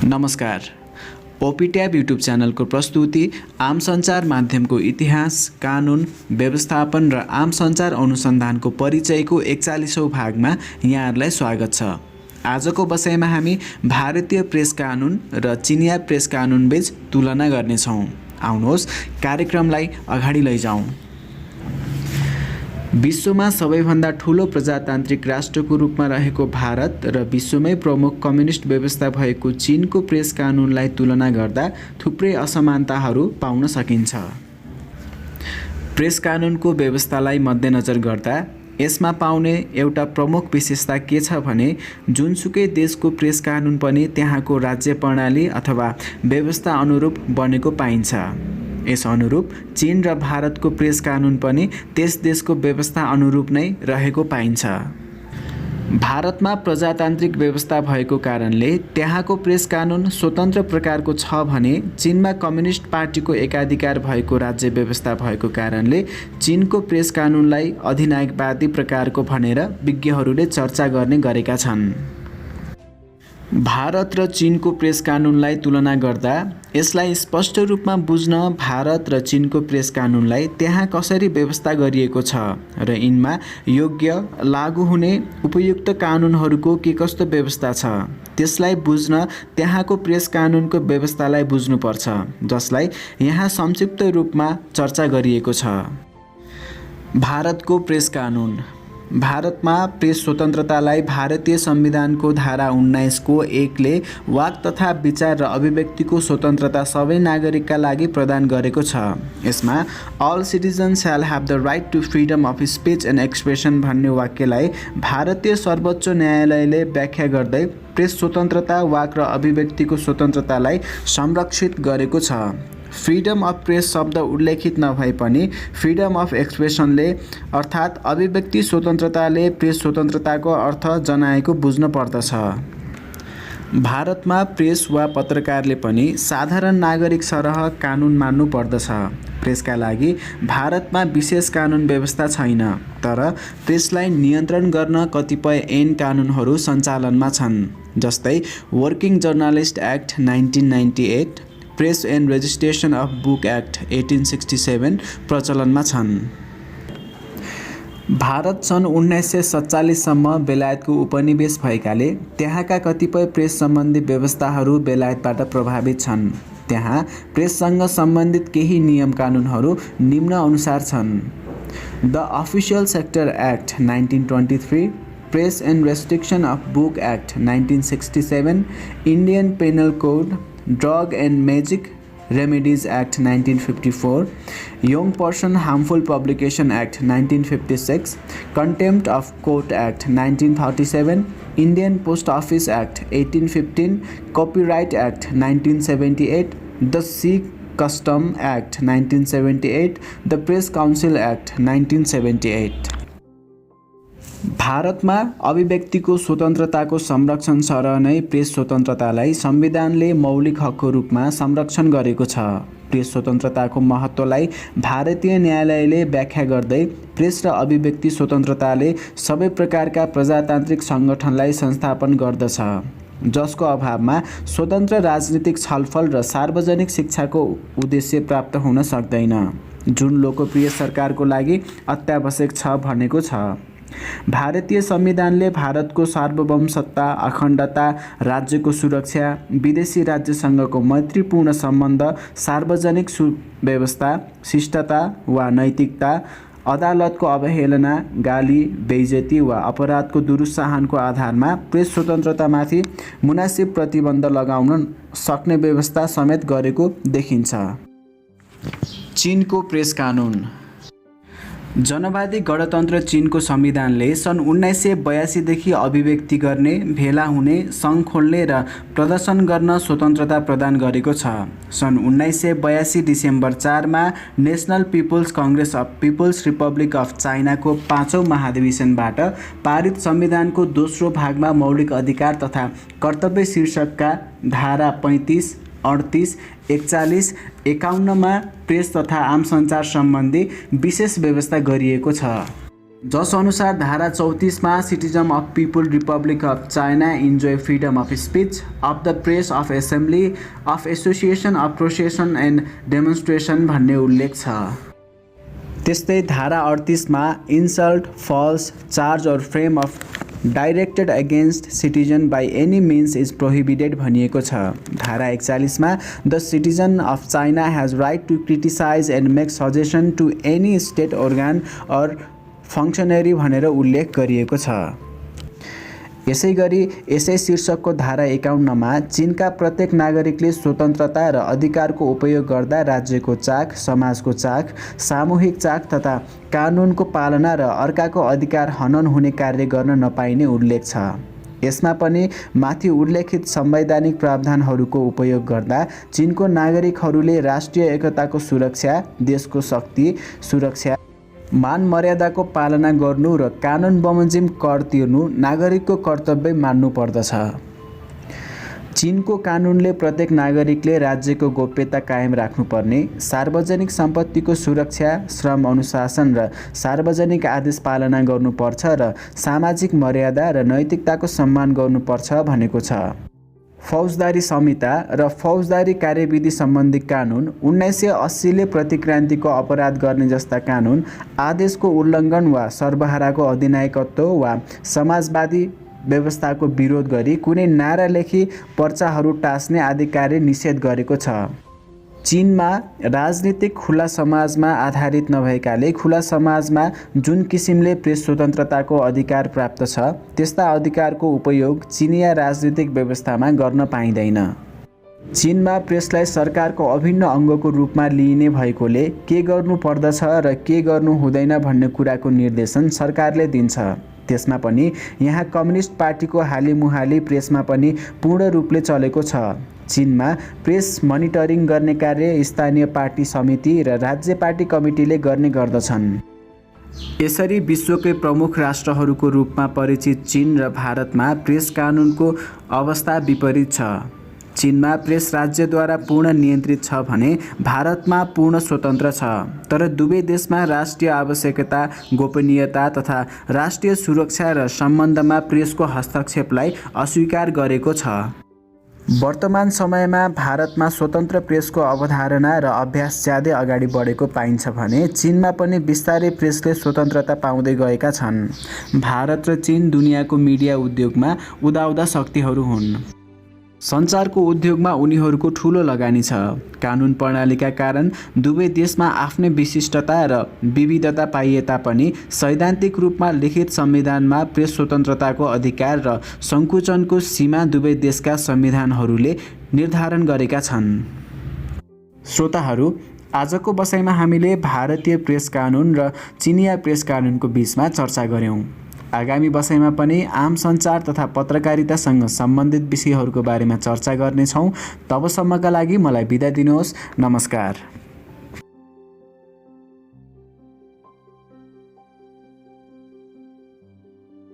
नमस्कार। OP tab YouTube च्यानलको प्रस्तुति आम सञ्चार माध्यमको इतिहास, कानुन, व्यवस्थापन र आम सञ्चार अनुसन्धानको परिचयको 41औं भागमा यहाँहरूलाई स्वागत छ। आजको बसाइमा हामी भारतीय प्रेस कानुन र चिनिया प्रेस कानुन बीच तुलना गर्नेछौँ। आउनुहोस् कार्यक्रमलाई अगाडि लैजाउँ। विश्वमा सबैभन्दा ठूलो प्रजातान्त्रिक राष्ट्रको रूपमा रहेको भारत र विश्वमै प्रमुख कम्युनिस्ट व्यवस्था भएको चीनको प्रेस कानुनलाई तुलना गर्दा थुप्रै असमानताहरू पाउन सकिन्छ। प्रेस कानुनको व्यवस्थालाई मध्यनजर गर्दा यसमा पाउने एउटा प्रमुख विशेषता के छ भने जुनसुकै देशको प्रेस कानुन पनि त्यहाँको राज्य प्रणाली अथवा व्यवस्था अनुरूप बनेको पाइन्छ। यस अनुरूप चीन र भारतको प्रेस कानुन पनि त्यस देशको व्यवस्था अनुरूप नै रहेको पाइन्छ। भारतमा प्रजातान्त्रिक व्यवस्था भएको कारणले त्यहाँको प्रेस कानुन स्वतन्त्र प्रकारको छ भने चीनमा कम्युनिस्ट पार्टीको एकाधिकार भएको राज्य व्यवस्था भएको कारणले चीनको प्रेस कानुनलाई अधिनायकवादी प्रकारको भनेर विज्ञहरूले चर्चा गर्ने गरेका छन्। भारत र चीनको प्रेस कानुनलाई तुलना गर्दा यसलाई स्पष्ट रूपमा बुझ्न भारत र चीनको प्रेस कानुनलाई त्यहाँ कसरी व्यवस्था गरिएको छ र यिनमा योग्य लागू हुने उपयुक्त कानुनहरूको के कस्तो व्यवस्था छ त्यसलाई बुझ्न त्यहाँको प्रेस कानुनको व्यवस्थालाई बुझ्नुपर्छ, जसलाई यहाँ संक्षिप्त रूपमा चर्चा गरिएको छ। भारतको प्रेस कानुन। भारतमा प्रेस स्वतन्त्रतालाई भारतीय संविधानको धारा 19 को 1 ले वाक तथा विचार र अभिव्यक्तिको स्वतन्त्रता सबै नागरिकका लागि प्रदान गरेको छ। यसमा all citizens shall have the right to freedom of speech and expression भन्ने वाक्यलाई भारतीय सर्वोच्च न्यायालयले व्याख्या गर्दै प्रेस स्वतन्त्रता, वाक र अभिव्यक्तिको स्वतन्त्रतालाई संरक्षित गरेको छ। फ्रीडम अफ प्रेस शब्द उल्लेखित नभए पनि फ्रीडम अफ एक्सप्रेसनले अर्थात् अभिव्यक्ति स्वतन्त्रताले प्रेस स्वतन्त्रताको अर्थ जनाएको बुझ्न पर्दछ। भारतमा प्रेस वा पत्रकारले पनि साधारण नागरिक सरह कानुन मान्नु पर्दछ। प्रेसका लागि भारतमा विशेष कानुन व्यवस्था छैन, तर प्रेसलाई नियन्त्रण गर्न कतिपय ऐन कानुनहरू सञ्चालनमा छन्, जस्तै working journalist act 1998, press and registration of book act 1867 प्रचलनमा छन्। भारत सन् 1947 सम्म बेलायतको उपनिवेश भएकाले त्यहाँका कतिपय प्रेस सम्बन्धी व्यवस्थाहरू बेलायतबाट प्रभावित छन्। त्यहाँ प्रेससँग सम्बन्धित केही नियम कानुनहरू निम्न अनुसार छन्। The official sector act 1923, press and restriction of book act 1967, Indian penal code, drug and magic remedies act 1954, young person harmful publication act 1956, contempt of court act 1937, Indian post office act 1815, copyright act 1978, the sea custom act 1978, the press council act 1978। भारतमा अभिव्यक्तिको स्वतन्त्रताको संरक्षण सरह नै press स्वतन्त्रतालाई संविधानले मौलिक हकको रूपमा संरक्षण गरेको छ। प्रेस स्वतन्त्रताको महत्त्वलाई भारतीय न्यायालयले व्याख्या गर्दै प्रेस र अभिव्यक्ति स्वतन्त्रताले सबै प्रकारका प्रजातान्त्रिक सङ्गठनलाई संस्थापन गर्दछ, जसको अभावमा स्वतन्त्र राजनीतिक छलफल र सार्वजनिक शिक्षाको उद्देश्य प्राप्त हुन सक्दैन, जुन लोकप्रिय सरकारको लागि अत्यावश्यक छ भनेको छ। भारतीय संविधानले भारतको सार्वभौम सत्ता, अखण्डता, राज्यको सुरक्षा, विदेशी राज्यसँगको मैत्रीपूर्ण सम्बन्ध, सार्वजनिक सुव्यवस्था, शिष्टता वा नैतिकता, अदालतको अवहेलना, गाली, बेइज्जती वा अपराधको दुरुत्साहनको आधारमा प्रेस स्वतन्त्रतामाथि मुनासिब प्रतिबन्ध लगाउन सक्ने व्यवस्था समेत गरेको देखिन्छ। चीनको प्रेस कानुन। जनवादी गणतन्त्र चीनको संविधानले सन् 1982 देखि अभिव्यक्ति गर्ने, भेला हुने, सङ्घ खोल्ने र प्रदर्शन गर्न स्वतन्त्रता प्रदान गरेको छ। सन् 1982 डिसेम्बर 4 मा National People's Congress of People's Republic of चाइनाको 5औं महाधिवेशनबाट पारित संविधानको दोस्रो भागमा मौलिक अधिकार तथा कर्तव्य शीर्षकका धारा 35, 38, 41, 51 मा प्रेस तथा आम सञ्चार सम्बन्धी विशेष व्यवस्था गरिएको छ। जस अनुसार धारा 34मा citizen of people republic of China enjoy freedom of speech of the press of assembly of association of procession and demonstration भन्ने उल्लेख छ। त्यस्तै धारा 38मा insult false charge or frame of directed against citizen by any means is prohibited भनिएको छ। धारा 41मा the citizen of China has right to criticise and make suggestion to any state organ or functionary भनेर उल्लेख गरिएको छ। यसै गरी यसै शीर्षकको धारा 51मा चीनका प्रत्येक नागरिकले स्वतन्त्रता र अधिकारको उपयोग गर्दा राज्यको चाख, समाजको चाख, सामूहिक चाख तथा कानुनको पालना र अर्काको अधिकार हनन हुने कार्य गर्न नपाइने उल्लेख छ। यसमा पनि माथि उल्लेखित संवैधानिक प्रावधानहरूको उपयोग गर्दा चीनको नागरिकहरूले राष्ट्रिय एकताको सुरक्षा, देशको शक्ति सुरक्षा, मान मर्यादाको पालना गर्नु र कानुन बमोजिम कर तिर्नु नागरिकको कर्तव्य मान्नु पर्दछ। चीनको कानुनले प्रत्येक नागरिकले राज्यको गोप्यता कायम राख्नुपर्ने, सार्वजनिक सम्पत्तिको सुरक्षा, श्रम अनुशासन र सार्वजनिक आदेश पालना गर्नुपर्छ र सामाजिक मर्यादा र नैतिकताको सम्मान गर्नुपर्छ भनेको छ। फौजदारी संहिता र फौजदारी कार्यविधि सम्बन्धी कानुन 1980ले प्रतिक्रान्तिको अपराध गर्ने जस्ता कानुन, आदेशको उल्लङ्घन वा सर्वहाराको अधिनायकत्व वा समाजवादी व्यवस्थाको विरोध गरी कुनै नारा लेखी पर्चाहरू टाँस्ने आदि कार्य निषेध गरेको छ। चीनमा राजनीतिक खुला समाजमा आधारित नभएकाले खुला समाजमा जुन किसिमले प्रेस स्वतन्त्रताको अधिकार प्राप्त छ त्यस्ता अधिकारको उपयोग चीनिया राजनीतिक व्यवस्थामा गर्न पाइँदैन। चीनमा प्रेसलाई सरकारको अभिन्न अङ्गको रूपमा लिइने भएकोले के गर्नु पर्दछ र के गर्नु हुँदैन भन्ने कुराको निर्देशन सरकारले दिन्छ। त्यसमा पनि यहाँ कम्युनिस्ट पार्टीको हालिमुहाली प्रेसमा पनि पूर्ण रूपले चलेको छ। चीनमा प्रेस मनिटरिङ गर्ने कार्य स्थानीय पार्टी समिति र राज्य पार्टी कमिटीले गर्ने गर्दछन्। यसरी विश्वकै प्रमुख राष्ट्रहरूको रूपमा परिचित चीन र भारतमा प्रेस कानुनको अवस्था विपरीत छ। चीनमा प्रेस राज्यद्वारा पूर्ण नियन्त्रित छ भने भारतमा पूर्ण स्वतन्त्र छ। तर दुवै देशमा राष्ट्रिय आवश्यकता, गोपनीयता तथा राष्ट्रिय सुरक्षा र सम्बन्धमा प्रेसको हस्तक्षेपलाई अस्वीकार गरेको छ। वर्तमान समयमा भारतमा स्वतन्त्र प्रेसको अवधारणा र अभ्यास ज्यादै अगाडि बढेको पाइन्छ भने चीनमा पनि बिस्तारै प्रेसले स्वतन्त्रता पाउँदै गएका छन्। भारत र चीन दुनियाँको मिडिया उद्योगमा उदाउदा शक्तिहरू हुन्। सञ्चारको उद्योगमा उनीहरूको ठूलो लगानी छ। कानुन प्रणालीका कारण दुवै देशमा आफ्नै विशिष्टता र विविधता पाइए तापनि सैद्धान्तिक रूपमा लिखित संविधानमा प्रेस स्वतन्त्रताको अधिकार र सङ्कुचनको सीमा दुवै देशका संविधानहरूले निर्धारण गरेका छन्। श्रोताहरू, आजको बसाइमा हामीले भारतीय प्रेस कानुन र चिनिया प्रेस कानुनको बीचमा चर्चा गऱ्यौँ। आगामी बसाइमा पनि आम सञ्चार तथा पत्रकारितासँग सम्बन्धित विषयहरूको बारेमा चर्चा गर्नेछौँ। तबसम्मका लागि मलाई बिदा दिनुहोस्। नमस्कार।